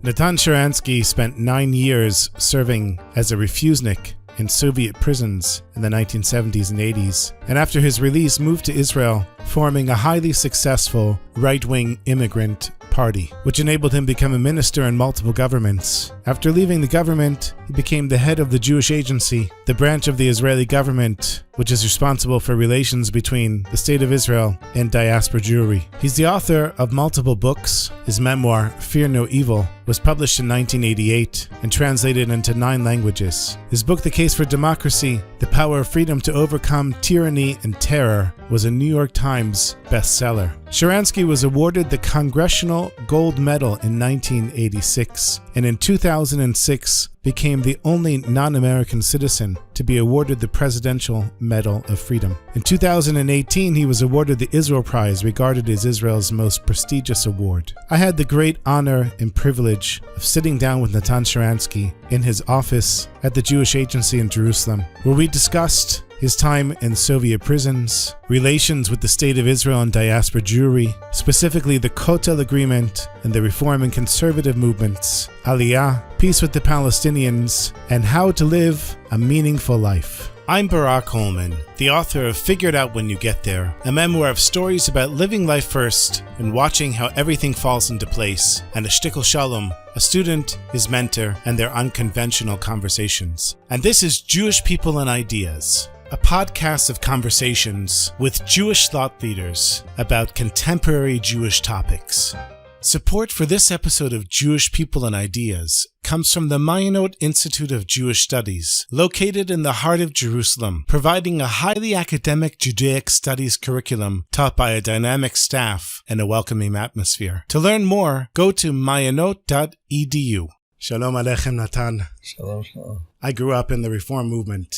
Natan Sharansky spent 9 years serving as a refusenik in Soviet prisons in the 1970s and 80s, and after his release moved to Israel, forming a highly successful right-wing immigrant party, which enabled him to become a minister in multiple governments. After leaving the government, he became the head of the Jewish Agency, the branch of the Israeli government which is responsible for relations between the State of Israel and diaspora Jewry. He's the author of multiple books. His memoir, Fear No Evil, was published in 1988 and translated into 9 languages. His book, The Case for Democracy, The Power of Freedom to Overcome Tyranny and Terror, was a New York Times bestseller. Sharansky was awarded the Congressional Gold Medal in 1986, and in 2006 became the only non-American citizen to be awarded the Presidential Medal of Freedom. In 2018, he was awarded the Israel Prize, regarded as Israel's most prestigious award. I had the great honor and privilege of sitting down with Natan Sharansky in his office at the Jewish Agency in Jerusalem, where we discussed his time in Soviet prisons, relations with the State of Israel and diaspora Jewry, specifically the Kotel Agreement and the reform and conservative movements, Aliyah, peace with the Palestinians, and how to live a meaningful life. I'm Barak Hullman, the author of Figure It Out When You Get There, a memoir of stories about living life first and watching how everything falls into place, and a shtickle shalom, a student, his mentor, and their unconventional conversations. And this is Jewish People and Ideas, a podcast of conversations with Jewish thought leaders about contemporary Jewish topics. Support for this episode of Jewish People and Ideas comes from the Mayanot Institute of Jewish Studies, located in the heart of Jerusalem, providing a highly academic Judaic studies curriculum taught by a dynamic staff and a welcoming atmosphere. To learn more, go to mayanot.edu. Shalom Aleichem, Natan. Shalom, shalom. I grew up in the Reform movement,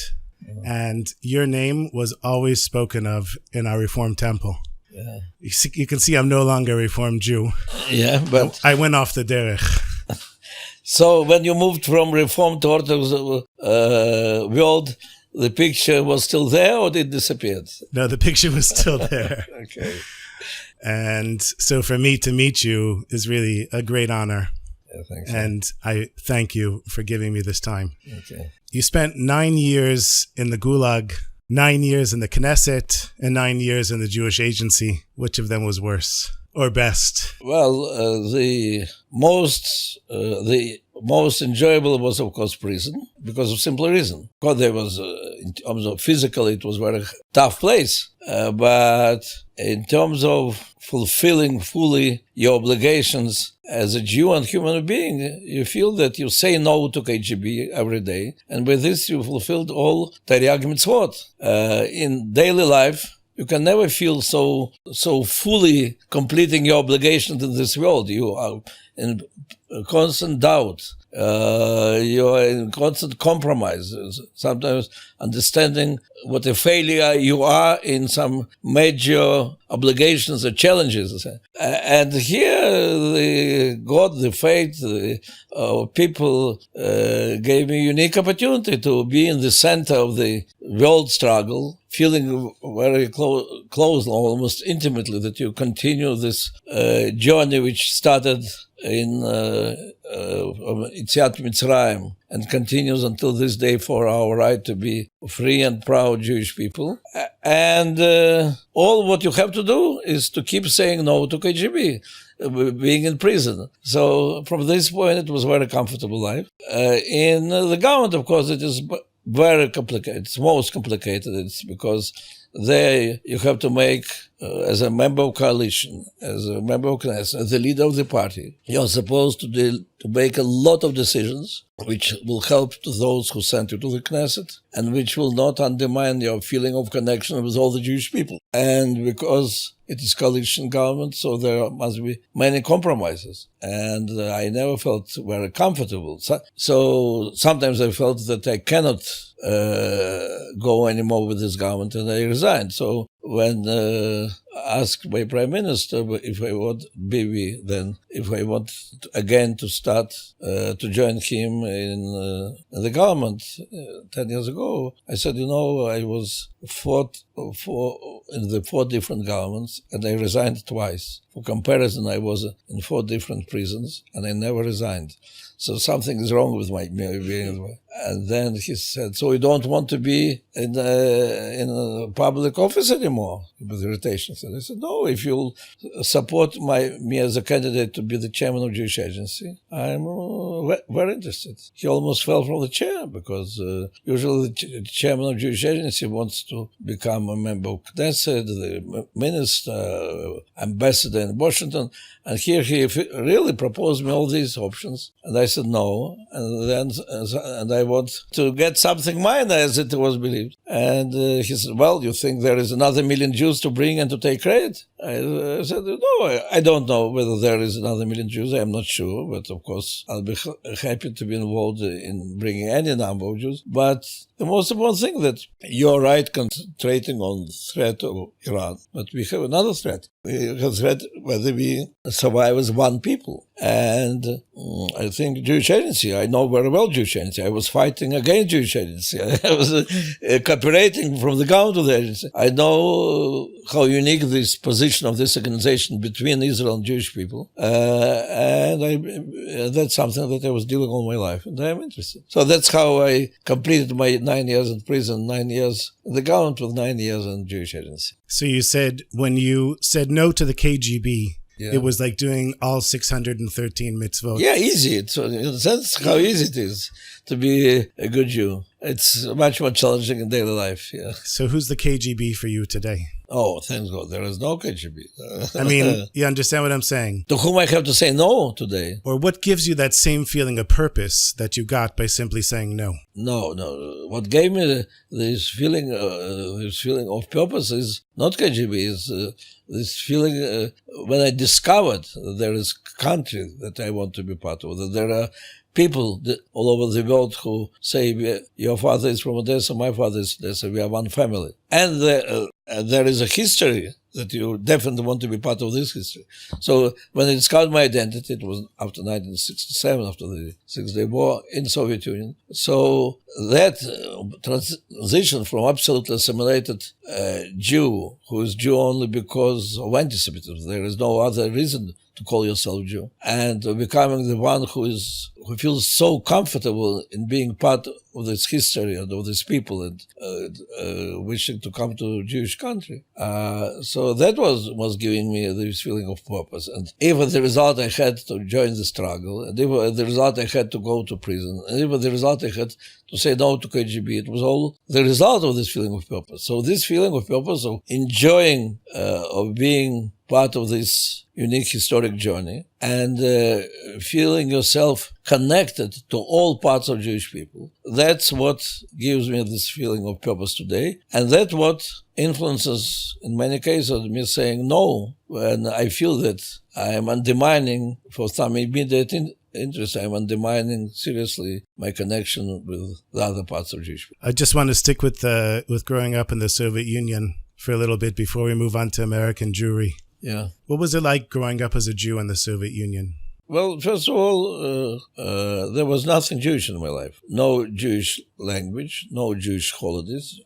and your name was always spoken of in our Reform temple. Yeah. You can see I'm no longer a Reformed Jew. Yeah, but I went off the derech. So when you moved from Reform to Orthodox world, the picture was still there or did it disappear? No, the picture was still there. Okay. And so for me to meet you is really a great honor. Yeah, thanks. And I thank you for giving me this time. Okay. You spent 9 years in the Gulag, 9 years in the Knesset, and 9 years in the Jewish Agency. Which of them was worse or best? Well, the most enjoyable was, of course, prison, because of simple reason. Because there was, in terms of physical, it was a very tough place. But in terms of fulfilling fully your obligations as a Jew and human being, you feel that you say no to KGB every day, and with this you fulfilled all Taryag Mitzvot. In daily life, you can never feel so fully completing your obligations in this world. You are in constant doubt. You are in constant compromise, sometimes understanding what a failure you are in some major obligations or challenges. And here, God, the fate, people gave me a unique opportunity to be in the center of the world struggle, feeling very close, almost intimately, that you continue this journey which started in Yetziat Mitzrayim and continues until this day for our right to be free and proud Jewish people. And all what you have to do is to keep saying no to KGB, being in prison. So from this point, it was a very comfortable life. In the government, of course, it is very complicated. It's most complicated. It's because there you have to make, as a member of coalition, as a member of Knesset, as the leader of the party, you're supposed to make a lot of decisions which will help to those who sent you to the Knesset and which will not undermine your feeling of connection with all the Jewish people. And because it is coalition government, so there must be many compromises. And I never felt very comfortable. So sometimes I felt that I cannot go anymore with this government, and I resigned. So when asked my prime minister if I would be then, if I want again to start to join him in the government 10 years ago. I said, I was in the 4 different governments, and I resigned twice. For comparison, I was in 4 different prisons, and I never resigned. So something is wrong with my being. And then he said, so you don't want to be in a public office anymore? With irritation. I said, no, if you'll support me as a candidate to be the chairman of Jewish Agency, I'm very interested. He almost fell from the chair because usually the chairman of Jewish Agency wants to become a member of Knesset, the minister, ambassador in Washington. And here he really proposed me all these options. And I said no. And I want to get something minor, as it was believed. And he said, well, you think there is another 1 million Jews to bring and to take credit? I said, no, I don't know whether there is another 1 million Jews. I'm not sure. But of course, I'll be happy to be involved in bringing any number of Jews. But the most important thing that you're right concentrating on the threat of Iran. But we have another threat. We have a threat whether we survive as one people. And I think Jewish Agency, I know very well Jewish Agency. I was fighting against Jewish Agency. I was cooperating from the ground to the agency. I know how unique this position of this organization between Israel and Jewish people. And that's something that I was dealing all my life, and I'm interested. So that's how I completed my 9 years in prison, 9 years in the government with 9 years in Jewish Agency. So you said when you said no to the KGB, yeah. It was like doing all 613 mitzvot. Yeah, easy. That's how easy it is to be a good Jew. It's much more challenging in daily life, yeah. So who's the KGB for you today? Oh, thank God, there is no KGB. I mean, you understand what I'm saying? To whom I have to say no today? Or what gives you that same feeling of purpose that you got by simply saying no? No. What gave me this feeling of purpose is not KGB, is this feeling when I discovered that there is a country that I want to be part of, that there are people all over the world who say, your father is from Odessa, my father is from Odessa, we are one family. And there is a history that you definitely want to be part of this history. So when I discovered my identity, it was after 1967, after the Six-Day War in Soviet Union. So that transition from absolutely assimilated Jew, who is Jew only because of anti-Semitism, there is no other reason to call yourself Jew, and becoming the one who feels so comfortable in being part of this history and of these people and wishing to come to a Jewish country. So that was giving me this feeling of purpose. And even the result I had to join the struggle, and even the result I had to go to prison, and even the result I had to say no to KGB, it was all the result of this feeling of purpose. So this feeling of purpose, of enjoying, of being part of this unique historic journey, and feeling yourself connected to all parts of Jewish people. That's what gives me this feeling of purpose today. And that's what influences, in many cases, me saying no when I feel that I am undermining, for some immediate interest, I'm undermining seriously my connection with the other parts of Jewish people. I just want to stick with growing up in the Soviet Union for a little bit before we move on to American Jewry. Yeah. What was it like growing up as a Jew in the Soviet Union? Well, first of all, there was nothing Jewish in my life. No Jewish language, no Jewish holidays.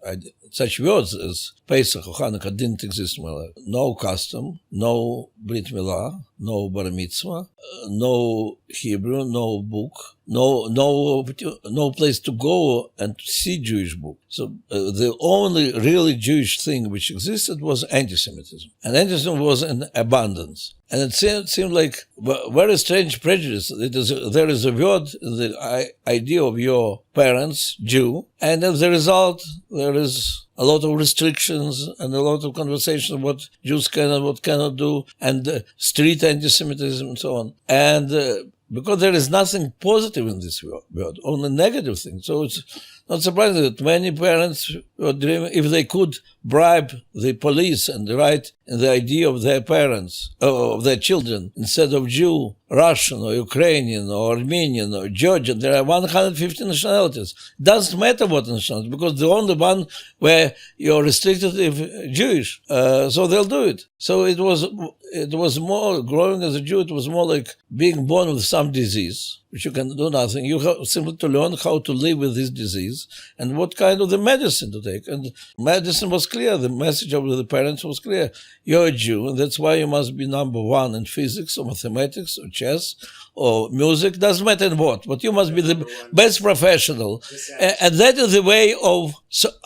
Such words as Pesach or Hanukkah didn't exist in my life. No custom, no Brit Milah, no Bar Mitzvah, no Hebrew, no book, no place to go and to see Jewish book. So the only really Jewish thing which existed was anti-Semitism. And anti-Semitism was in abundance. And it seemed like a very strange prejudice. There is a word, the idea of your parents, Jew, and as a result, there is a lot of restrictions and a lot of conversation what Jews can and what cannot do, and street anti-Semitism and so on. And because there is nothing positive in this world, only negative things. So not surprising that many parents were dreaming if they could bribe the police and write in the idea of their parents, of their children, instead of Jew, Russian or Ukrainian or Armenian or Georgian. There are 150 nationalities. Doesn't matter what nationality, because the only one where you're restricted is Jewish. So they'll do it. So it was more, growing as a Jew, it was more like being born with some disease, which you can do nothing. You have simply to learn how to live with this disease and what kind of the medicine to take. And medicine was clear. The message of the parents was clear. You're a Jew, and that's why you must be number one in physics or mathematics or chess or music. Doesn't matter in what, but you must be the best professional. And that is the way of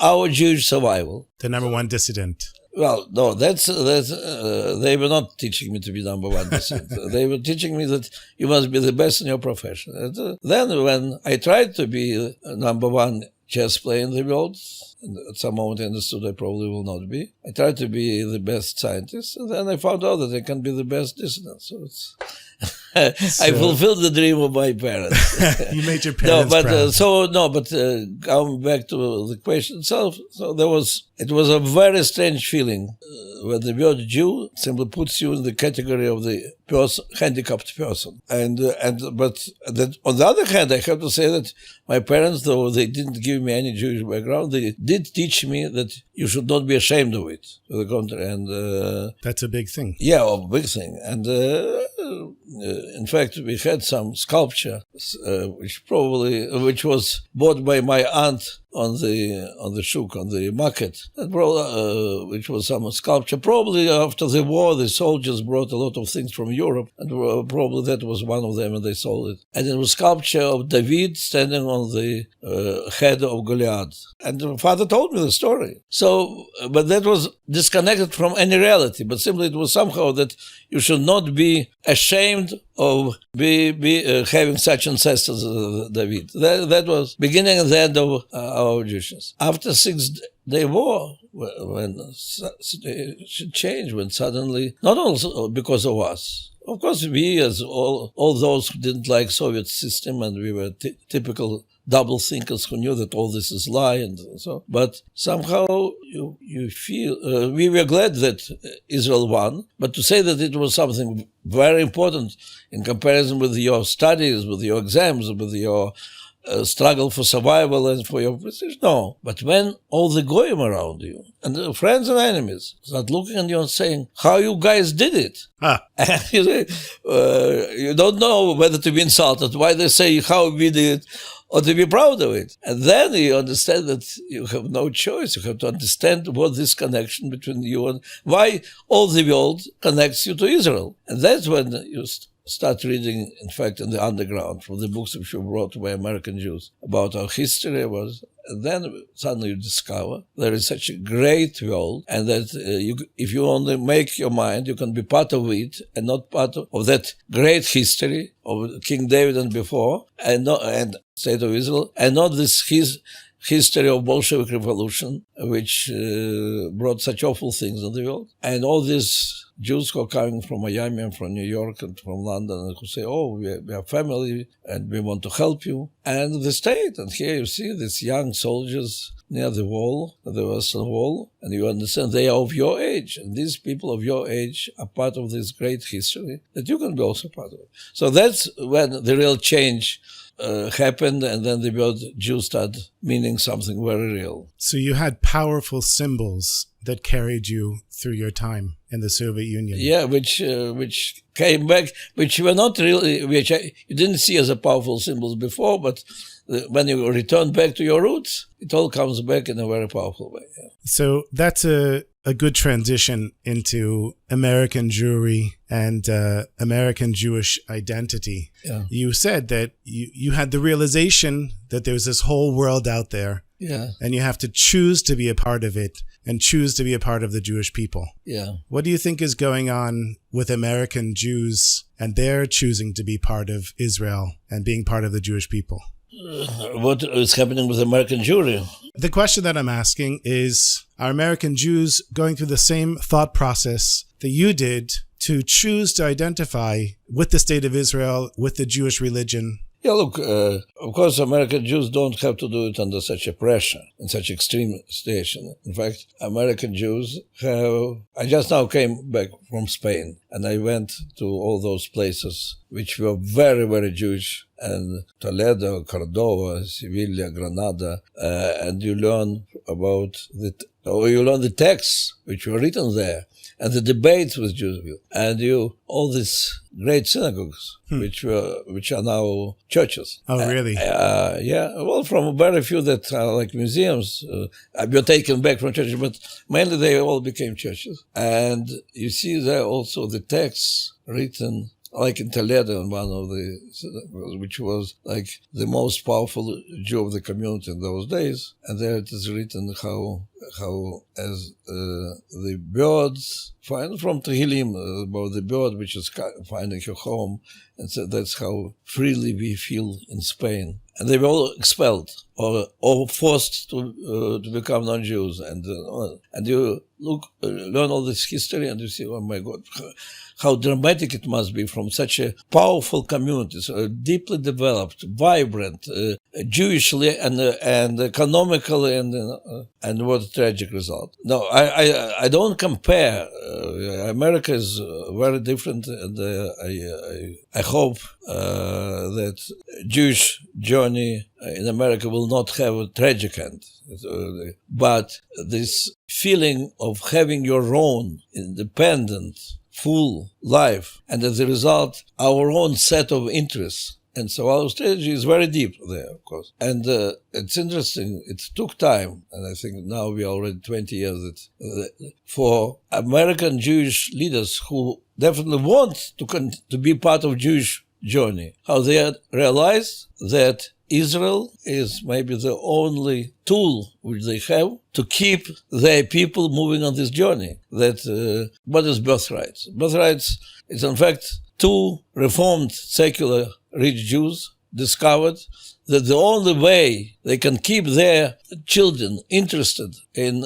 our Jewish survival. The number one dissident. Well, no, that's they were not teaching me to be number one dissident. They were teaching me that you must be the best in your profession. And then when I tried to be number one chess player in the world, and at some moment I understood I probably will not be. I tried to be the best scientist, and then I found out that I can be the best dissident. So it's I fulfilled the dream of my parents. You made your parents proud. Coming back to the question itself, so it was a very strange feeling when the word Jew simply puts you in the category of the handicapped person. But on the other hand, I have to say that my parents, though they didn't give me any Jewish background, they did teach me that you should not be ashamed of it. To the contrary, and that's a big thing. Yeah, a big thing. And in fact, we had some sculpture, which was bought by my aunt on the shuk, on the market, which was some sculpture. Probably after the war, the soldiers brought a lot of things from Europe, and probably that was one of them, and they sold it. And it was sculpture of David standing on the head of Goliath. And the father told me the story. So, but that was disconnected from any reality, but simply it was somehow that you should not be ashamed of having such ancestors as David. That was beginning and the end of our Jewishness. After 6 Day War, when it changed, when suddenly, not also because of us. Of course, we, as all those who didn't like Soviet system, and we were typical double thinkers who knew that all this is lie and so. But somehow you feel we were glad that Israel won. But to say that it was something very important in comparison with your studies, with your exams, with your struggle for survival and for your position, no. But when all the goyim around you and friends and enemies start looking at you and saying, "How you guys did it?" And you say, you don't know whether to be insulted. Why they say how we did it, or to be proud of it. And then you understand that you have no choice. You have to understand what this connection between you and why all the world connects you to Israel. And that's when you start reading, in fact, in the underground, from the books which were brought by American Jews about our history. And then suddenly you discover there is such a great world, and that if you only make your mind, you can be part of it and not part of that great history of King David and before, and State of Israel, and not this history of Bolshevik revolution, which brought such awful things in the world. And all these Jews who are coming from Miami and from New York and from London, and who say, "Oh, we are family and we want to help you." And the state, and here you see these young soldiers near the wall, the Western Wall, and you understand they are of your age. And these people of your age are part of this great history that you can be also part of. So that's when the real change happened, and then the word Jew started meaning something very real. So you had powerful symbols that carried you through your time in the Soviet Union. Yeah, which came back, which were not really, which you didn't see as a powerful symbols before, but when you return back to your roots, it all comes back in a very powerful way. Yeah. So that's a good transition into American Jewry and American Jewish identity. Yeah. You said that you had the realization that there's this whole world out there. Yeah. And you have to choose to be a part of it and choose to be a part of the Jewish people. Yeah. What do you think is going on with American Jews and their choosing to be part of Israel and being part of the Jewish people? What is happening with American Jewry? The question that I'm asking is, are American Jews going through the same thought process that you did to choose to identify with the state of Israel, with the Jewish religion? Yeah, look, of course, American Jews don't have to do it under such a pressure, in such extreme situation. In fact, American Jews have... I just now came back from Spain, and I went to all those places which were very, very Jewish, and Toledo, Cordova, Sevilla, Granada, and you learn about you learn the texts which were written there, and the debates with Jews, and all these great synagogues, which are now churches. Oh, really? Yeah. Well, from very few that are like museums, were taken back from churches, but mainly they all became churches. And you see there also the texts written, like in Toledo, in one of the synagogues, which was like the most powerful Jew of the community in those days. And there it is written how as the birds find from Tehillim about the bird which is finding her home, and so that's how freely we feel in Spain. And they were all expelled or forced to become non-Jews. And you learn all this history, and you see, oh my God, how dramatic it must be from such a powerful community, so deeply developed, vibrant, Jewishly and economically, and what a tragic result. No, I don't compare. America is very different, and I hope that Jewish journey in America will not have a tragic end. But this feeling of having your own independent, full life, and as a result, our own set of interests. And so our strategy is very deep there, of course. And it's interesting, it took time, and I think now we are already 20 years, for American Jewish leaders who definitely want to be part of Jewish journey, how they had realized that Israel is maybe the only tool which they have to keep their people moving on this journey. That what is birthright? Birthright is in fact two reformed secular rich Jews discovered that the only way they can keep their children interested in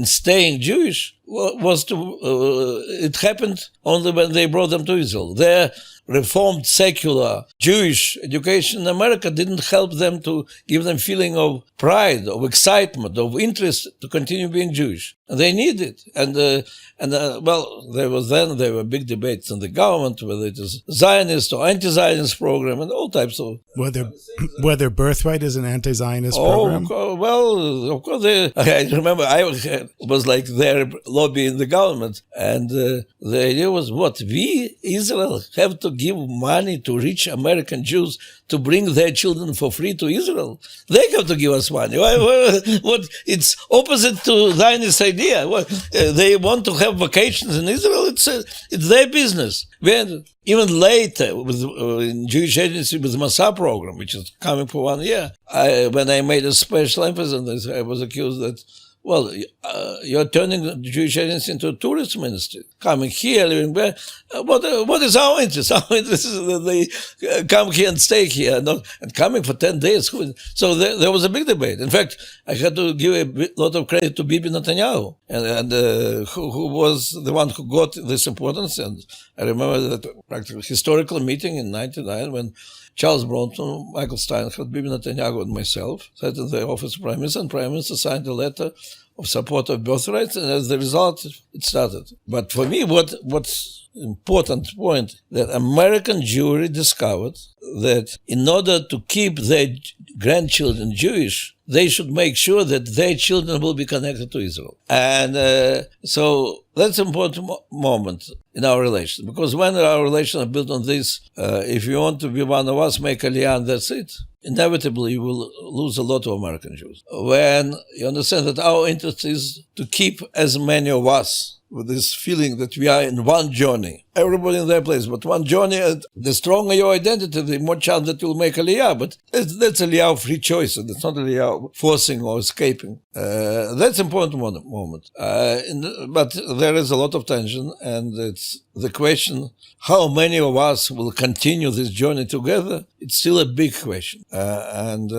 staying Jewish was it happened only when they brought them to Israel. Their reformed secular Jewish education in America didn't help them to give them feeling of pride, of excitement, of interest to continue being Jewish. And they need it. And well, there were big debates in the government whether it is Zionist or anti-Zionist program and all types of... Whether Birthright is an anti-Zionist program? Well, of course, I remember I was like their lobby in the government, and the idea was what? We, Israel, have to give money to rich American Jews to bring their children for free to Israel. They have to give us money. What? It's opposite to Zionist idea. They want to have vacations in Israel. It's their business. Even later, in Jewish Agency with the Masa program, which is coming for 1 year, when I made a special emphasis on this, I was accused that, well, you're turning the Jewish Agency into a tourist ministry. Coming here, living there. What is our interest? Our interest is that they come here and stay here, and coming for 10 days. So there was a big debate. In fact, I had to give a lot of credit to Bibi Netanyahu, and who was the one who got this importance. And I remember that practically historical meeting in 1999 when Charles Bronson, Michael Steinhardt, Bibi Netanyahu, and myself sat in the office of Prime Minister, and Prime Minister signed a letter of support of birthright, and as the result, it started. But for me, what's important point, that American Jewry discovered that in order to keep their grandchildren Jewish, they should make sure that their children will be connected to Israel. And so that's an important moment in our relation. Because when our relations are built on this, if you want to be one of us, make Aliyah, and that's it. Inevitably, you will lose a lot of American Jews. When you understand that our interest is to keep as many of us with this feeling that we are in one journey, everybody in their place, but one journey, and the stronger your identity, the more chance that you'll make Aliyah. But that's Aliyah of free choice, and it's not Aliyah forcing or escaping. That's an important moment. But there is a lot of tension, and it's the question, how many of us will continue this journey together? It's still a big question, and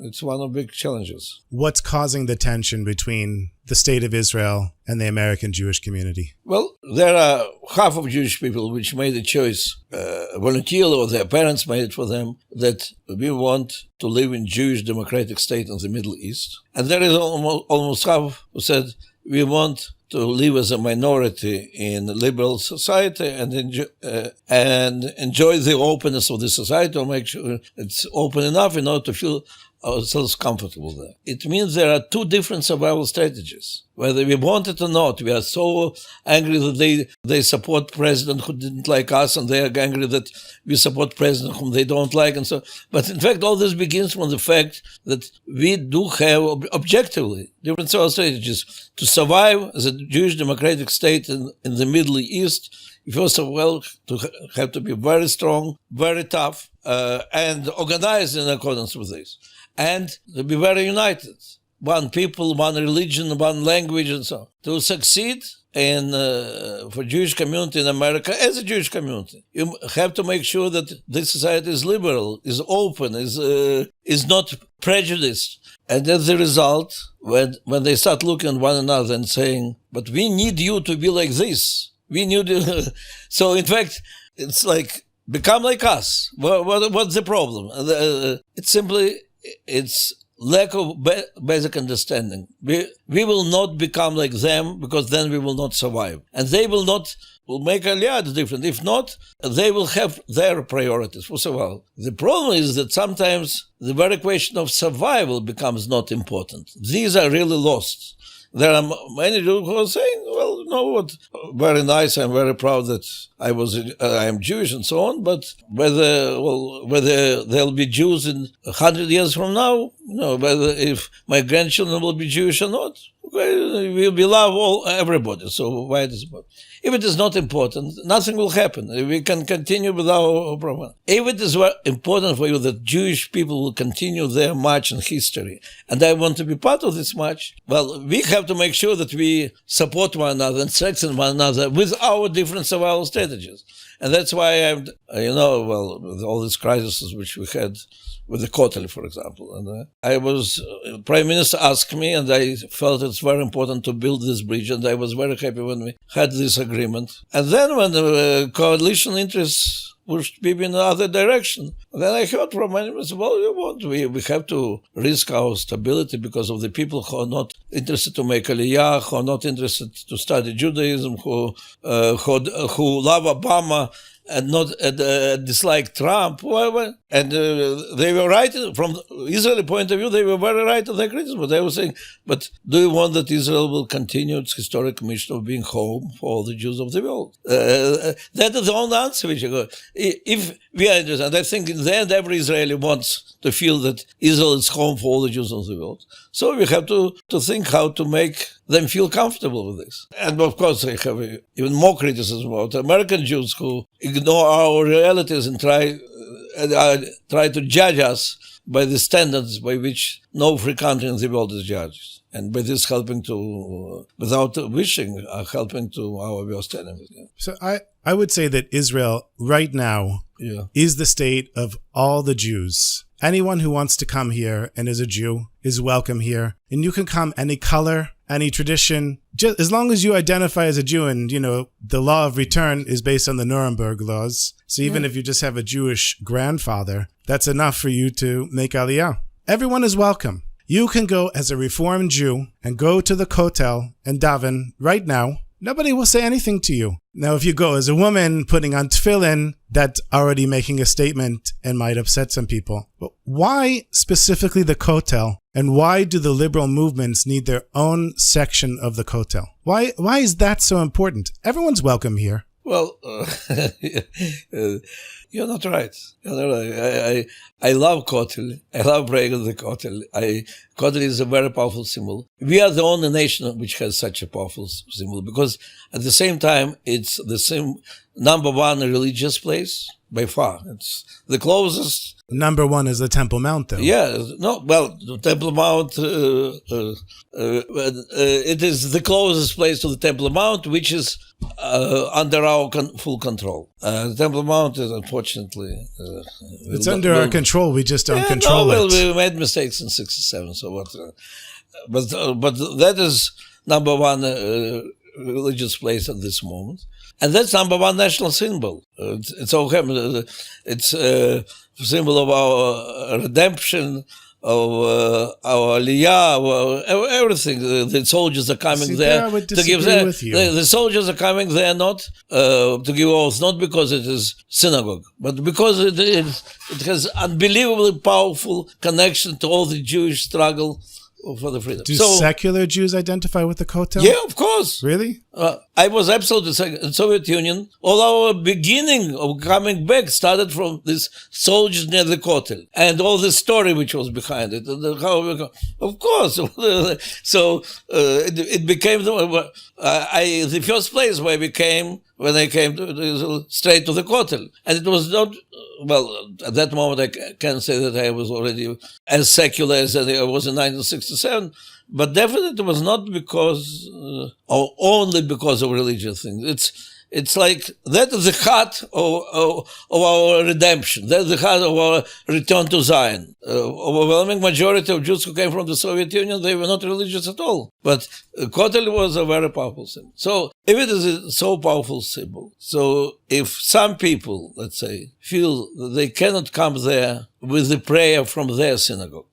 it's one of the big challenges. What's causing the tension between the state of Israel and the American Jewish community? Well, there are half of Jewish people which made a choice voluntarily, or their parents made it for them, that we want to live in Jewish democratic state in the Middle East. And there is almost half who said we want to live as a minority in liberal society and enjoy the openness of the society, or make sure it's open enough in order to feel ourselves comfortable there. It means there are two different survival strategies. Whether we want it or not, we are so angry that they support president who didn't like us, and they are angry that we support president whom they don't like, and so. But in fact, all this begins from the fact that we do have objectively different survival strategies to survive as a Jewish democratic state in the Middle East. First of all, have to be very strong, very tough, and organized in accordance with this, and to be very united. One people, one religion, one language, and so on. To succeed for Jewish community in America as a Jewish community, you have to make sure that this society is liberal, is open, is not prejudiced. And as a result, when they start looking at one another and saying, "But we need you to be like this. We need you." So in fact, it's like, become like us. What's the problem? It's lack of basic understanding. We will not become like them, because then we will not survive. And they will make Aliyah different. If not, they will have their priorities for survival. The problem is that sometimes the very question of survival becomes not important. These are really lost. There are many Jews who are saying, "Well, you know what, very nice, I'm very proud that I am Jewish," and so on, but whether there'll be Jews in 100 years from now, whether if my grandchildren will be Jewish or not, okay, we love everybody, so why it is important? If it is not important, nothing will happen. We can continue with our program. If it is important for you that Jewish people will continue their march in history, and I want to be part of this march, well, we have to make sure that we support one another and strengthen one another with our different survival strategies. And that's why with all these crises which we had with the Kotel, for example. And Prime Minister asked me, and I felt it's very important to build this bridge, and I was very happy when we had this agreement. And then when the coalition interests pushed Bibi in the other direction, then I heard from many people, "Well, we have to risk our stability because of the people who are not interested to make Aliyah, who are not interested to study Judaism, who love Obama, and not dislike Trump." And they were right from Israeli point of view. They were very right in their criticism. But they were saying, "But do you want that Israel will continue its historic mission of being home for all the Jews of the world?" That is the only answer which you go. If we are interested, and I think in the end every Israeli wants to feel that Israel is home for all the Jews of the world. So we have to think how to make them feel comfortable with this. And of course, I have even more criticism about American Jews who ignore our realities and try to judge us by the standards by which no free country in the world is judged. And by this helping to, without wishing, helping to our worst enemies. Yeah. So I would say that Israel right now is the state of all the Jews. Anyone who wants to come here and is a Jew is welcome here. And you can come any color, any tradition, just as long as you identify as a Jew. And, the law of return is based on the Nuremberg laws. So even if you just have a Jewish grandfather, that's enough for you to make Aliyah. Everyone is welcome. You can go as a Reformed Jew and go to the Kotel and daven right now. Nobody will say anything to you. Now, if you go as a woman putting on tefillin, that's already making a statement and might upset some people. But why specifically the Kotel? And why do the liberal movements need their own section of the Kotel? Why is that so important? Everyone's welcome here. Well, you're not right. I love Kotel. I love praying at the Kotel. Kotel is a very powerful symbol. We are the only nation which has such a powerful symbol, because at the same time, it's the same number one religious place by far. It's the closest. Number one is the Temple Mount, though. Yeah, the Temple Mount, it is the closest place to the Temple Mount, which is under our full control. The Temple Mount is unfortunately... it's under our control, we just don't control it. We made mistakes in 1967, so what... But that is number one religious place at this moment. And that's number one national symbol. It's a symbol of our redemption, of our aliyah, everything. The soldiers are coming there to give with you. The soldiers are coming there not to give oaths, not because it is synagogue, but because it has unbelievably powerful connection to all the Jewish struggle for the freedom. Do secular Jews identify with the Kotel? Yeah, of course. Really? I was absolutely in Soviet Union. All our beginning of coming back started from this soldiers near the Kotel and all the story which was behind it. Of course. So it became the first place where we came when I came straight to the Kotel. And it was not, well, at that moment I can't say that I was already as secular as I was in 1967, but definitely it was not because, or only because of religious things. It's like, that is the heart of our redemption. That's the heart of our return to Zion. Overwhelming majority of Jews who came from the Soviet Union, they were not religious at all. But Kotel was a very powerful symbol. So if it is a so powerful symbol, so if some people, let's say, feel that they cannot come there with the prayer from their synagogue,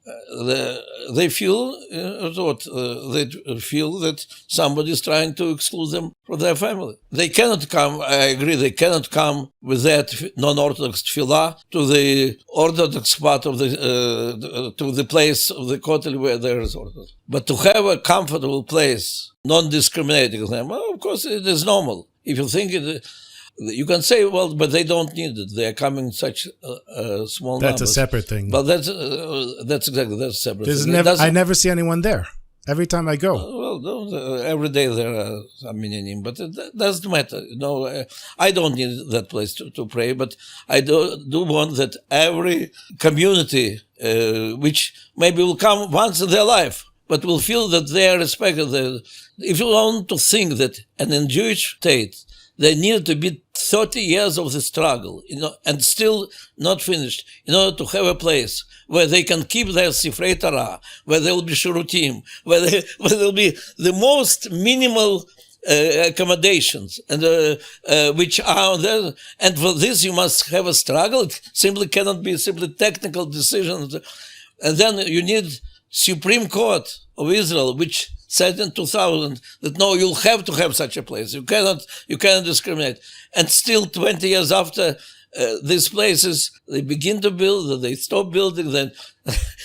they feel they feel that somebody is trying to exclude them from their family. They cannot come, I agree, they cannot come with that non-Orthodox tefillah to the Orthodox part of to the place of the Kotel where there is Orthodox. But to have a comfortable place, non-discriminating them, well, of course it is normal. If you think it, you can say, well, but they don't need it. They are coming in such small numbers. That's a separate thing. But that's a separate thing. I never see anyone there. Every time I go. Every day there are some minyanim, but it doesn't matter. I don't need that place to pray, but I do want that every community, which maybe will come once in their life, but will feel that they are respected. If you want to think that in Jewish state, there needed to be 30 years of the struggle, and still not finished, in order to have a place where they can keep their Sifrei Torah, where there will be shirutim, where there will be the most minimal accommodations, and which are there. And for this, you must have a struggle. It simply cannot be simply technical decisions. And then you need Supreme Court of Israel, which said in 2000 that no, you'll have to have such a place. You cannot discriminate. And still 20 years after, these places, they begin to build, they stop building, then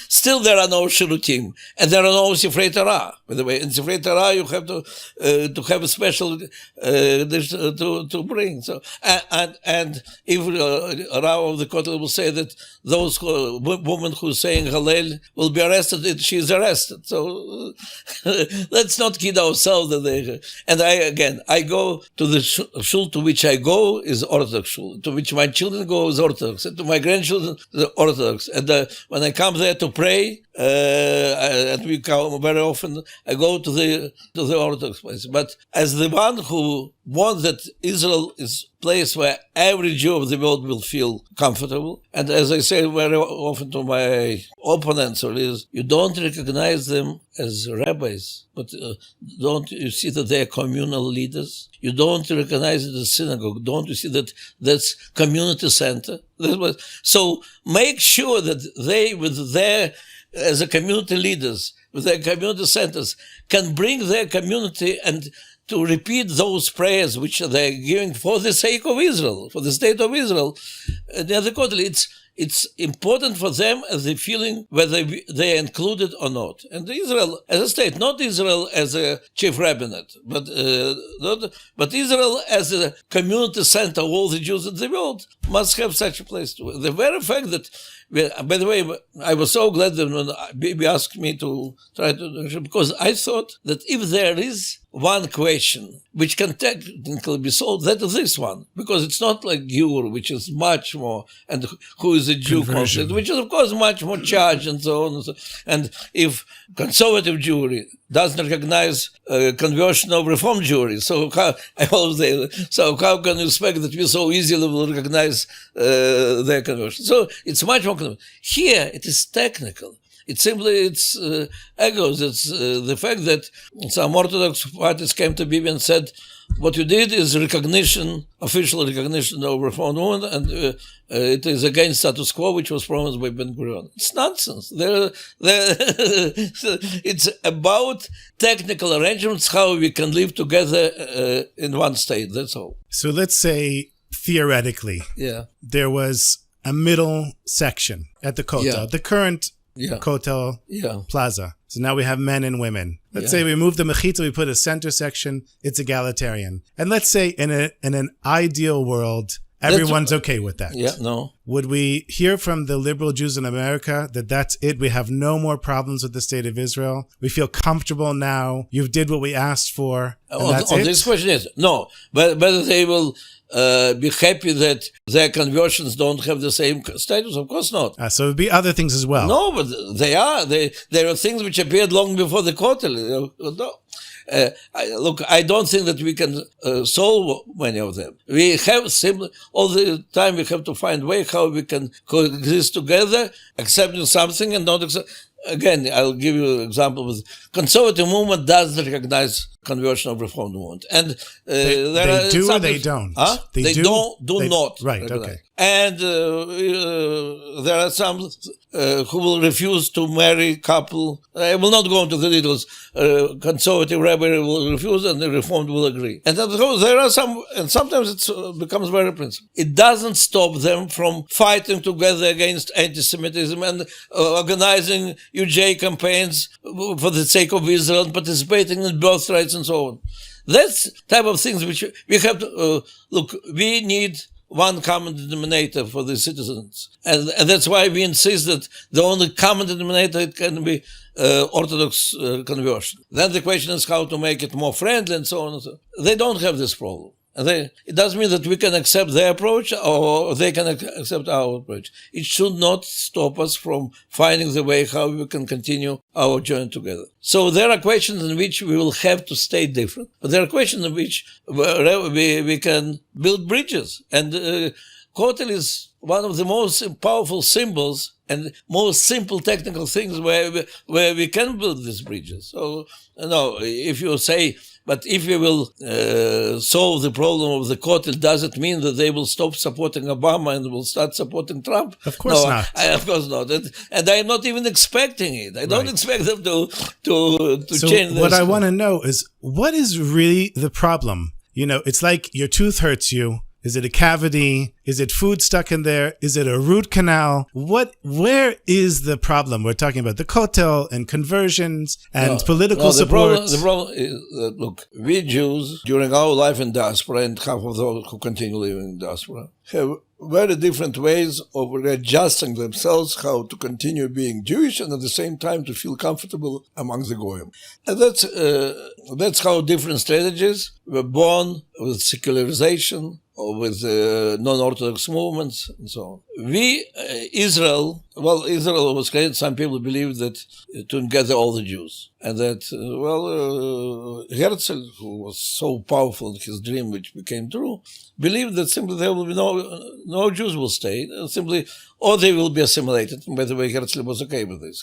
still there are no shirutim, and there are no Sifrei Torah. By the way, in Sifrei Torah you have to have a special dish to bring. So and if Rav of the Kotel will say that those women who are saying Hallel will be arrested, she is arrested. So let's not kid ourselves. And I go to the shul to which I go is Orthodox shul, to which my children go is Orthodox, and to my grandchildren is Orthodox. And when I come there to pray, and we come very often, I go to the Orthodox place. But as the one who wants that Israel is a place where every Jew of the world will feel comfortable, and as I say very often to my opponents, is you don't recognize them as rabbis, but don't you see that they are communal leaders? You don't recognize it as synagogue. Don't you see that that's community center? So make sure that they, with their, as a community leaders, with their community centers, can bring their community and to repeat those prayers which they're giving for the sake of Israel, for the state of Israel. It's important for them as a feeling whether they are included or not. And Israel as a state, not Israel as a chief rabbinate, but Israel as a community center of all the Jews in the world must have such a place too. The very fact that, by the way, I was so glad that when Bibi asked me to try to, because I thought that if there is one question which can technically be solved, that is this one, because it's not like Giur, which is much more, and who is a Jew concept, which is of course much more charged and so on and so. And if conservative Jewry doesn't recognize conversion of Reform Jewry, so how can you expect that we so easily will recognize their conversion? So it's much more. Here it is technical. It's simply egos. It's the fact that some Orthodox parties came to Bibi and said, what you did is official recognition of Reformed women, and it is against status quo, which was promised by Ben Gurion. It's nonsense. It's about technical arrangements, how we can live together in one state. That's all. So let's say, theoretically, there was a middle section at the Kotel, the current Kotel Plaza. So now we have men and women. Let's say we move the Mechitza, we put a center section, it's egalitarian. And let's say in an ideal world, everyone's okay with that. Yeah, no. Would we hear from the liberal Jews in America that that's it? We have no more problems with the state of Israel. We feel comfortable now. You did what we asked for. And that's it? This question is no, but they will be happy that their conversions don't have the same status? Of course not. So it would be other things as well. No, but they are. There are things which appeared long before the Kotel. No. I don't think that we can solve many of them. We have all the time we have to find a way how we can coexist together, accepting something and not accept. Again, I'll give you an example with conservative movement doesn't recognize conversion of Reformed movement, and they do or they don't. Huh? They do not. Right. Recognize. Okay. And there are some who will refuse to marry couple. I will not go into the details. Conservative rabbi will refuse, and the Reformed will agree. And there are some, and sometimes it becomes very principled. It doesn't stop them from fighting together against anti-Semitism and organizing UJ campaigns for the sake of Israel and participating in birthrights and so on. That's type of things which we have to look. We need one common denominator for the citizens. And that's why we insist that the only common denominator can be Orthodox conversion. Then the question is how to make it more friendly and so on and so on. They don't have this problem. It doesn't mean that we can accept their approach or they can accept our approach. It should not stop us from finding the way how we can continue our journey together. So there are questions in which we will have to stay different, but there are questions in which we can build bridges. And Kotel is one of the most powerful symbols and most simple technical things where we can build these bridges. So, if you say, but if we will solve the problem of the Kotel, does it mean that they will stop supporting Obama and will start supporting Trump? Of course not. Of course not. And I'm not even expecting it. I don't expect them to change this. What I want to know is, what is really the problem? It's like your tooth hurts you. Is it a cavity? Is it food stuck in there? Is it a root canal? Where is the problem? We're talking about the Kotel and conversions and political support. The problem is that, look, we Jews, during our life in diaspora, and half of those who continue living in diaspora, have very different ways of readjusting themselves, how to continue being Jewish and at the same time to feel comfortable among the Goyim. And that's how different strategies were born with secularization, or with non-Orthodox movements and so on. Israel was created, some people believe that to gather all the Jews. And that, Herzl, who was so powerful in his dream, which became true, believed that simply there will be no Jews will stay, simply, or they will be assimilated. And by the way, Herzl was okay with this.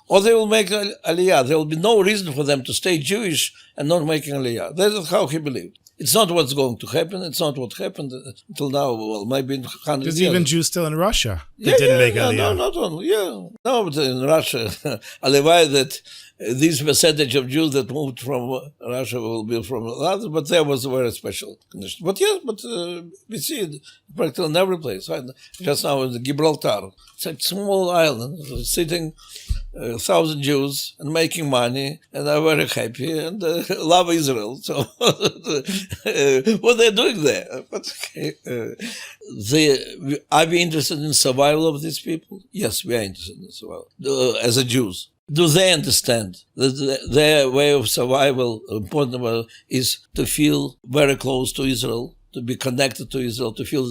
Or they will make Aliyah. There will be no reason for them to stay Jewish and not making Aliyah. That is how he believed. It's not what's going to happen. It's not what happened until now. Well, maybe in 100 years. There's even Jews still in Russia that didn't make Aliyah. No, not only. No, but in Russia, Aliyah, that this percentage of Jews that moved from Russia will be from others, but there was a very special condition. But we see it practically in every place. Right? Just now in Gibraltar, it's a small island, sitting 1,000 Jews and making money, and are very happy and love Israel. So what they're doing there? But are we interested in survival of these people? Yes, we are interested in survival as a Jews. Do they understand that their way of survival, important is to feel very close to Israel, to be connected to Israel, to feel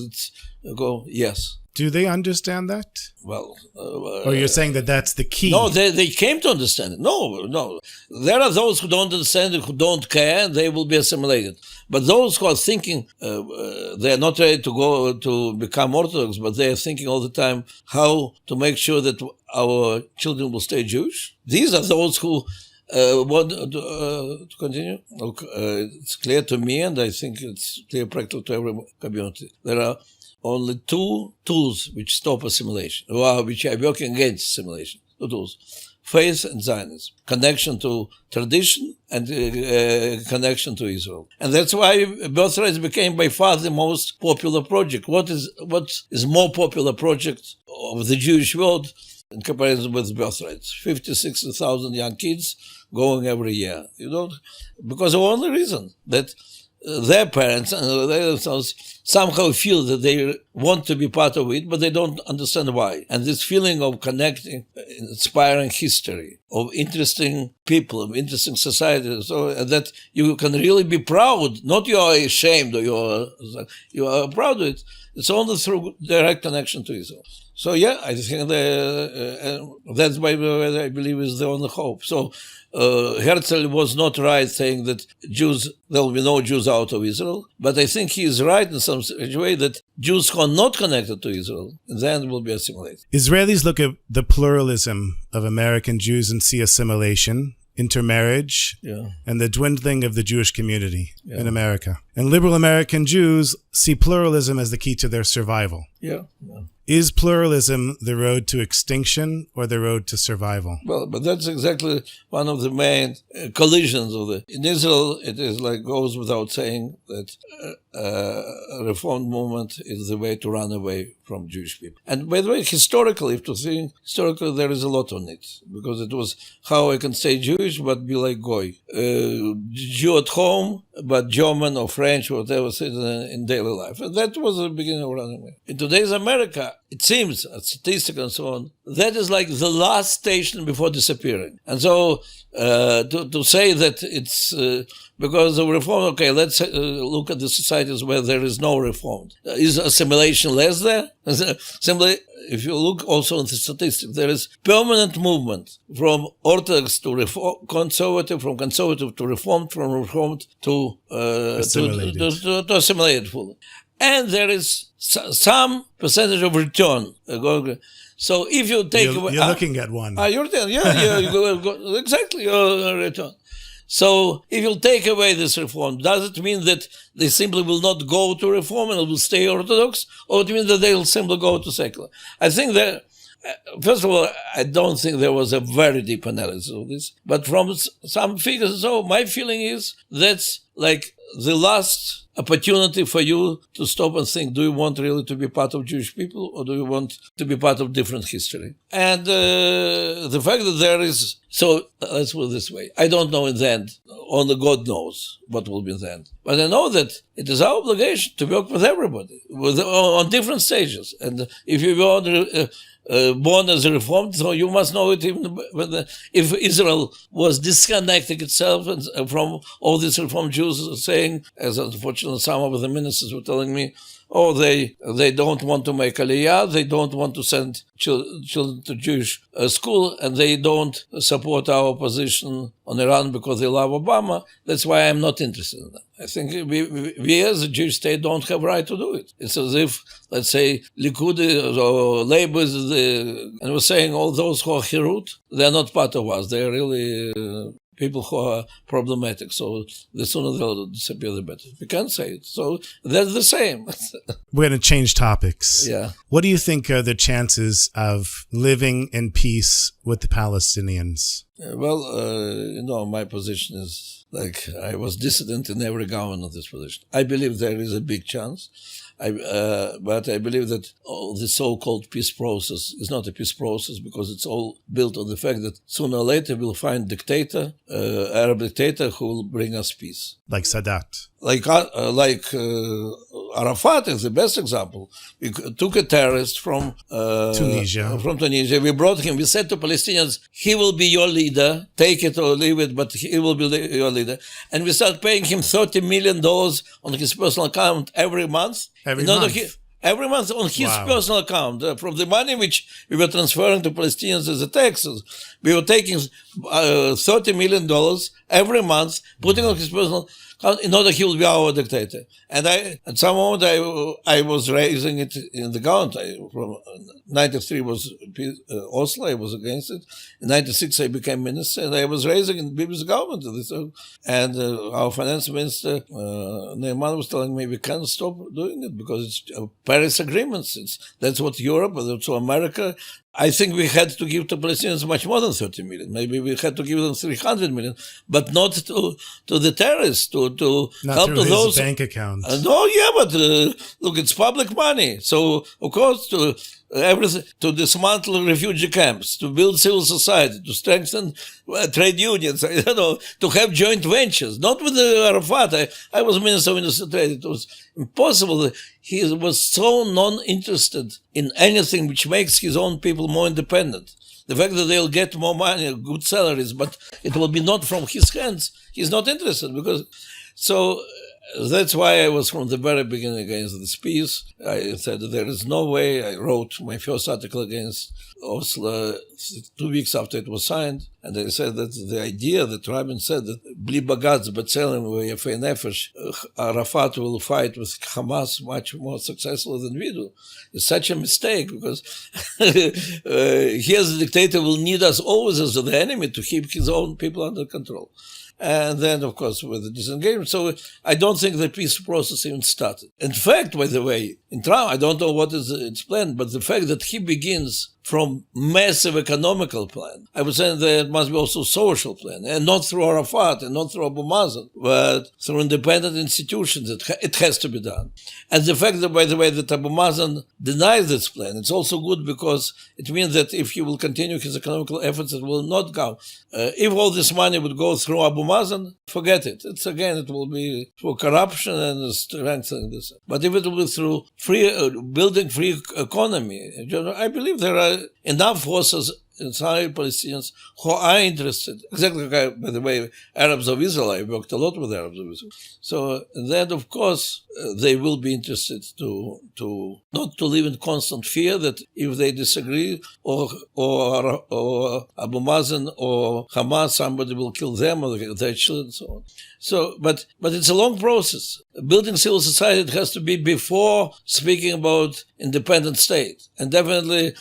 yes. Do they understand that? Well, or you're saying that that's the key? No, they came to understand it. No. There are those who don't understand it, who don't care, and they will be assimilated. But those who are thinking, they are not ready to go to become Orthodox, but they are thinking all the time how to make sure that our children will stay Jewish. These are those who want to continue. Look, it's clear to me, and I think it's clear practical to every community. There are only two tools which stop assimilation, which are working against assimilation. Two tools: faith and Zionism, connection to tradition and connection to Israel. And that's why Birthright became by far the most popular project. What is more popular project of the Jewish world in comparison with Birthright? 50,000, 60,000 young kids going every year. Because of only reason that their parents and they themselves somehow feel that they want to be part of it, but they don't understand why. And this feeling of connecting, inspiring history, of interesting people, of interesting society, so that you can really be proud, not you are ashamed or you are proud of it. It's only through direct connection to Israel. So yeah, I think that's why I believe is the only hope. So Herzl was not right saying that there will be no Jews out of Israel, but I think he is right in some way that Jews who are not connected to Israel then will be assimilated. Israelis look at the pluralism of American Jews and see assimilation, intermarriage, and the dwindling of the Jewish community in America. And liberal American Jews see pluralism as the key to their survival. Is pluralism the road to extinction or the road to survival? Well, but that's exactly one of the main collisions of in Israel, it is goes without saying that a reform movement is the way to run away from Jewish people. And by the way, historically, there is a lot on it, because it was how I can stay Jewish but be like Goy. Jew at home, but German or French or whatever in daily life. And that was the beginning of running away. In today's America, it seems, statistics and so on, that is like the last station before disappearing. And so to say that it's because of reform, okay, let's look at the societies where there is no reform. Is assimilation less there? Simply, if you look also at the statistics, there is permanent movement from Orthodox to conservative, from conservative to reformed, from reformed to assimilated fully. And there is some percentage of return. So if you take away... You're looking at one. Exactly, return. So if you take away this reform, does it mean that they simply will not go to reform and will stay Orthodox? Or it means that they will simply go to secular? I think that, first of all, I don't think there was a very deep analysis of this. But from some figures, so my feeling is that's like the last opportunity for you to stop and think, do you want really to be part of Jewish people or do you want to be part of different history? And the fact that there is, so let's put it this way, I don't know in the end, only God knows what will be in the end. But I know that it is our obligation to work with everybody on different stages. And if you want born as a reformed, so you must know it even if Israel was disconnecting itself from all these reformed Jews saying, as unfortunately some of the ministers were telling me, they don't want to make Aliyah, they don't want to send children to Jewish school, and they don't support our position on Iran because they love Obama. That's why I'm not interested in that. I think we as a Jewish state don't have right to do it. It's as if, let's say, Likud or Labour and we're saying all those who are Hirut, they're not part of us. They're really people who are problematic. So the sooner they'll disappear, the better. We can't say it. So that's the same. We're going to change topics. Yeah. What do you think are the chances of living in peace with the Palestinians? Well, my position is I was dissident in every government of this position. I believe there is a big chance. But I believe that the so-called peace process is not a peace process because it's all built on the fact that sooner or later we'll find Arab dictator who will bring us peace. Like Sadat. Like Arafat is the best example. We took a terrorist from Tunisia. We brought him. We said to Palestinians, he will be your leader. Take it or leave it, but he will be your leader. And we started paying him $30 million on his personal account every month. Every month on his personal account. From the money which we were transferring to Palestinians as a taxes, we were taking $30 million every month, putting on his personal in order he will be our dictator. And at some moment, I was raising it in the government. From 93 was Oslo, I was against it. In 96, I became minister, and I was raising in Bibi's government. And our finance minister, Neyman, was telling me we can't stop doing it because it's Paris agreements. That's what Europe, that's what America. I think we had to give to Palestinians much more than 30 million. Maybe we had to give them 300 million, but not to the terrorists, to not help through to those bank accounts. But look, it's public money. So of course, everything, to dismantle refugee camps, to build civil society, to strengthen trade unions, to have joint ventures, not with the Arafat. I was Minister of Industry Trade. It was impossible. He was so non-interested in anything which makes his own people more independent. The fact that they'll get more money, good salaries, but it will be not from his hands, he's not interested. So that's why I was from the very beginning against this peace. I said that there is no way. I wrote my first article against Oslo 2 weeks after it was signed. And I said that the idea that Rabin said that Bli Bagatz B'Tselem V'Yafei Nefesh, Arafat will fight with Hamas much more successfully than we do, is such a mistake, because he as a dictator will need us always as the enemy to keep his own people under control. And then, of course, with the disengagement. So I don't think the peace process even started. In fact, by the way, in Trump, I don't know what is its plan, but the fact that he begins from massive economical plan, I would say there must be also social plan, and not through Arafat and not through Abu Mazen, but through independent institutions. It has to be done. And the fact that, by the way, that Abu Mazen denies this plan, it's also good because it means that if he will continue his economical efforts, it will not come. If all this money would go through Abu Mazen, forget it. It will be through corruption and strengthening this. But if it will be through building free economy, I believe there are enough forces inside Palestinians who are interested. Exactly like, by the way, Arabs of Israel. I worked a lot with Arabs of Israel. So then, of course, they will be interested to not to live in constant fear that if they disagree or Abu Mazen or Hamas, somebody will kill them or their children and so on. So, but it's a long process. Building civil society, it has to be before speaking about independent state. And definitely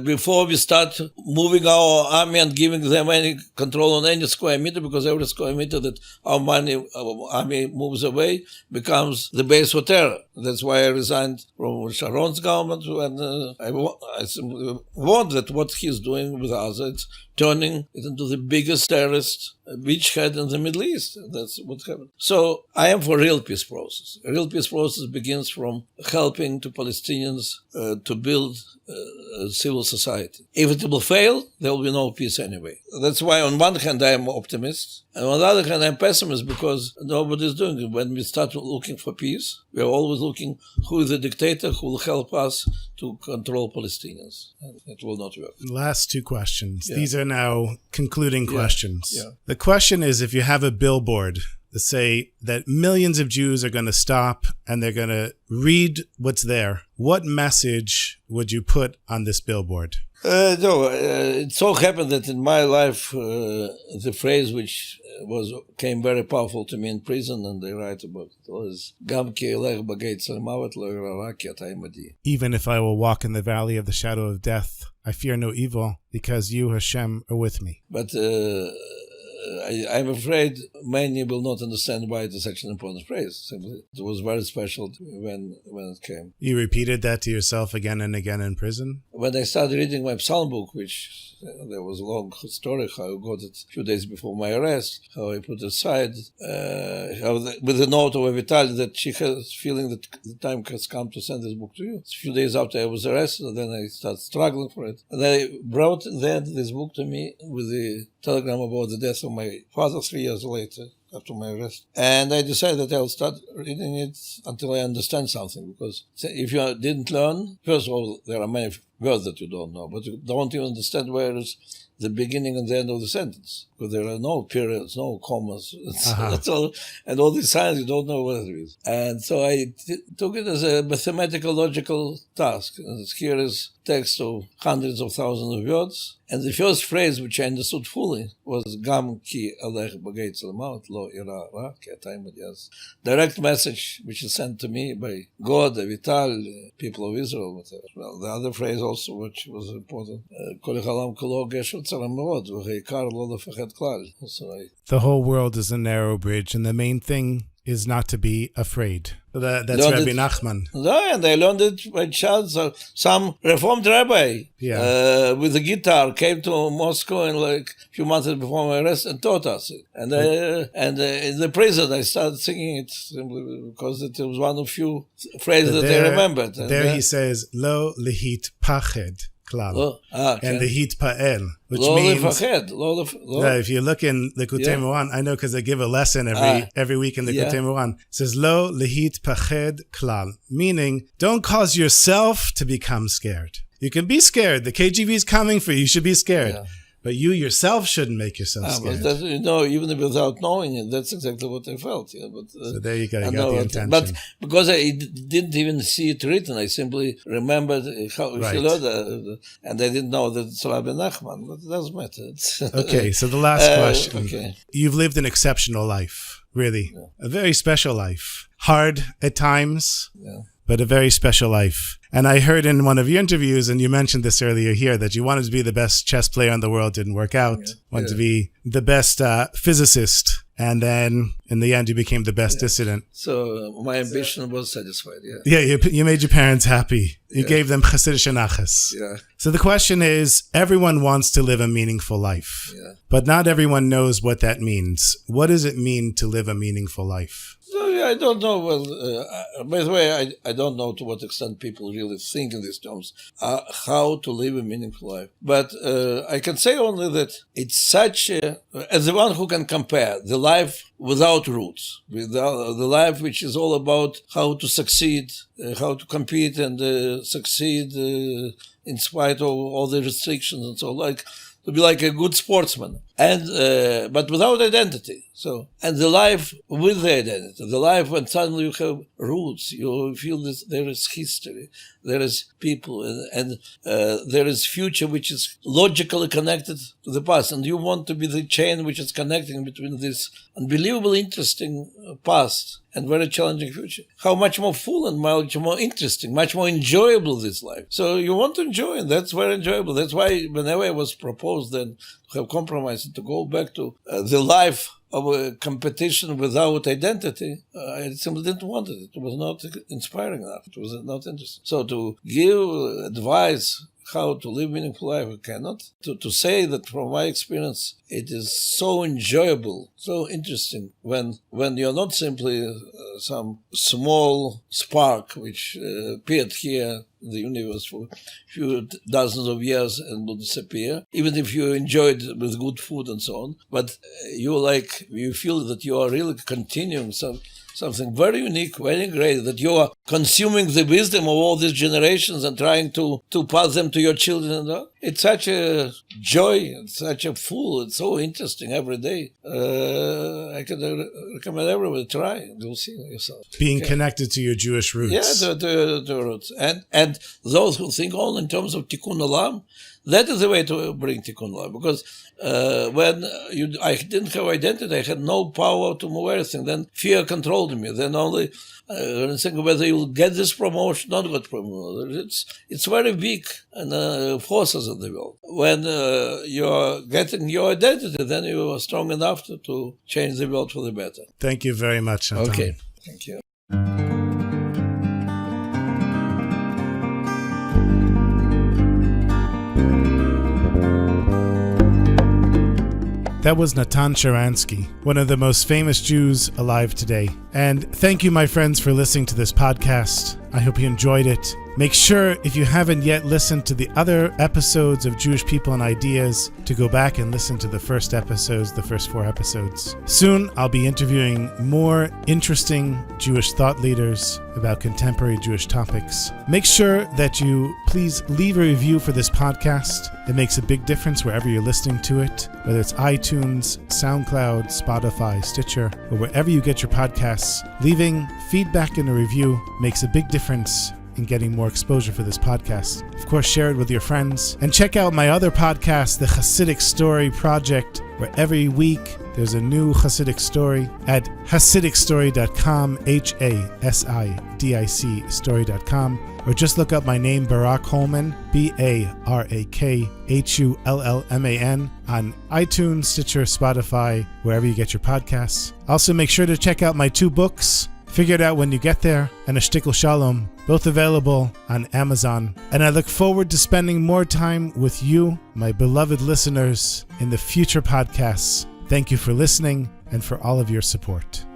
before we start moving our army and giving them any control on any square meter, because every square meter that our army moves away becomes the base for terror. That's why I resigned from Sharon's government, and I simply warned that what he's doing with us, it's turning it into the biggest terrorist beachhead in the Middle East. That's what happened. So I am for real peace process. A real peace process begins from helping to Palestinians to build a civil society. If it will fail, there will be no peace anyway. That's why on one hand I am optimist, and on the other hand I'm pessimist, because nobody is doing it. When we start looking for peace, we are always looking who is the dictator who will help us to control Palestinians. And it will not work. Last two questions. Yeah. These are now concluding questions. Yeah. The question is, if you have a billboard that say that millions of Jews are going to stop and they're going to read what's there, what message would you put on this billboard? It so happened that in my life, the phrase which came very powerful to me in prison, and they write about it, was "Gam ki elech bagei tzar mavet lo ira ra ki ata imadi." Even if I will walk in the valley of the shadow of death, I fear no evil, because you, Hashem, are with me. But I'm afraid many will not understand why it is such an important phrase. Simply, it was very special to me when it came. You repeated that to yourself again and again in prison? When I started reading my psalm book, which there was a long story, how I got it a few days before my arrest, how I put it aside, with the note of Avital that she has feeling that the time has come to send this book to you. A few days after I was arrested, and then I started struggling for it. And they brought then this book to me with the telegram about the death of my father 3 years later, after my arrest. And I decided that I'll start reading it until I understand something, because if you didn't learn, first of all, there are many words that you don't know, but you don't even understand where is the beginning and the end of the sentence, because there are no periods, no commas. That's all, and all these signs you don't know what it is. And so I took it as a mathematical, logical task. And here is text of hundreds of thousands of words. And the first phrase, which I understood fully, was Gam ki alech b'geitz l'maut lo ira ra ki atayim yes. Direct message, which is sent to me by God, Vital, people of Israel, whatever. Well, the other phrase also, which was important, Kol halam kolo geshu tzaram me'od, v'heikar lo lefachet klal. The whole world is a narrow bridge, and the main thing is not to be afraid. That's Rabbi Nachman. No, and I learned it by chance. Some Reformed rabbi with a guitar came to Moscow and like a few months before my arrest and taught us it. And in the prison I started singing it simply because it was one of few phrases that I remembered. There he says, Lo lihit pached. And the hit pa'el, which means if you look in the Kutei Moran, I know because I give a lesson every week in the Kutei Moran, it says lo lihit pached klal, meaning don't cause yourself to become scared. You can be scared. The KGB is coming for you. You should be scared. Yeah. But you yourself shouldn't make yourself scared. But even without knowing it, that's exactly what I felt. Yeah, but, so there you go. You got the intention. But because I didn't even see it written, I simply remembered how she learned and I didn't know that it's Rabbi Nachman. But it doesn't matter. Okay, so the last question. Okay. You've lived an exceptional life, really. Yeah. A very special life. Hard at times. Yeah. But a very special life. And I heard in one of your interviews, and you mentioned this earlier here, that you wanted to be the best chess player in the world, didn't work out. Wanted to be the best physicist. And then, in the end, you became the best dissident. So my ambition was satisfied, Yeah, you made your parents happy. You gave them chassidische nachas. Yeah. So the question is, everyone wants to live a meaningful life. Yeah. But not everyone knows what that means. What does it mean to live a meaningful life? I don't know. Well, by the way, I don't know to what extent people really think in these terms, how to live a meaningful life. But I can say only that it's such as the one who can compare the life without roots, with the life which is all about how to succeed, how to compete and succeed in spite of all the restrictions and so like. To be like a good sportsman, and but without identity. So, and the life with the identity, the life when suddenly you have roots, you feel that there is history, there is people, and there is future which is logically connected to the past, and you want to be the chain which is connecting between this unbelievably interesting past and very challenging future. How much more full and much more interesting, much more enjoyable this life. So you want to enjoy, and that's very enjoyable. That's why whenever I was proposed then to have compromise and to go back to the life of a competition without identity, I simply didn't want it. It was not inspiring enough. It was not interesting. So to give advice how to live meaningful life, I cannot. To say that from my experience, it is so enjoyable, so interesting when you're not simply some small spark which appeared here in the universe for a few dozens of years and will disappear, even if you enjoyed it with good food and so on, but you feel that you are really continuing something very unique, very great, that you are consuming the wisdom of all these generations and trying to pass them to your children. It's such a joy, it's such a fool, it's so interesting every day. I can recommend everyone to try. You'll see yourself. Being connected to your Jewish roots. Yeah, the roots. And those who think all in terms of tikkun olam, that is the way to bring tikkun olam. Because when I didn't have identity, I had no power to move everything. Then fear controlled me. Then only think whether you'll get this promotion, not get promotion. It's very big and forces in the world. When you're getting your identity, then you are strong enough to change the world for the better. Thank you very much, Natan. Okay, thank you. That was Natan Sharansky, one of the most famous Jews alive today. And thank you, my friends, for listening to this podcast. I hope you enjoyed it. Make sure, if you haven't yet listened to the other episodes of Jewish People and Ideas, to go back and listen to the first episodes, the first 4 episodes. Soon, I'll be interviewing more interesting Jewish thought leaders about contemporary Jewish topics. Make sure that you please leave a review for this podcast. It makes a big difference wherever you're listening to it, whether it's iTunes, SoundCloud, Spotify, Stitcher, or wherever you get your podcasts. Leaving feedback in a review makes a big difference in getting more exposure for this podcast. Of course, share it with your friends. And check out my other podcast, the Hasidic Story Project, where every week there's a new Hasidic story at HasidicStory.com, HASIDIC story.com, or just look up my name, Barak Hullman, BARAKHULLMAN, on iTunes, Stitcher, Spotify, wherever you get your podcasts. Also, make sure to check out my 2 books, Figure It Out When You Get There and A Shtickle Shalom, both available on Amazon. And I look forward to spending more time with you, my beloved listeners, in the future podcasts. Thank you for listening and for all of your support.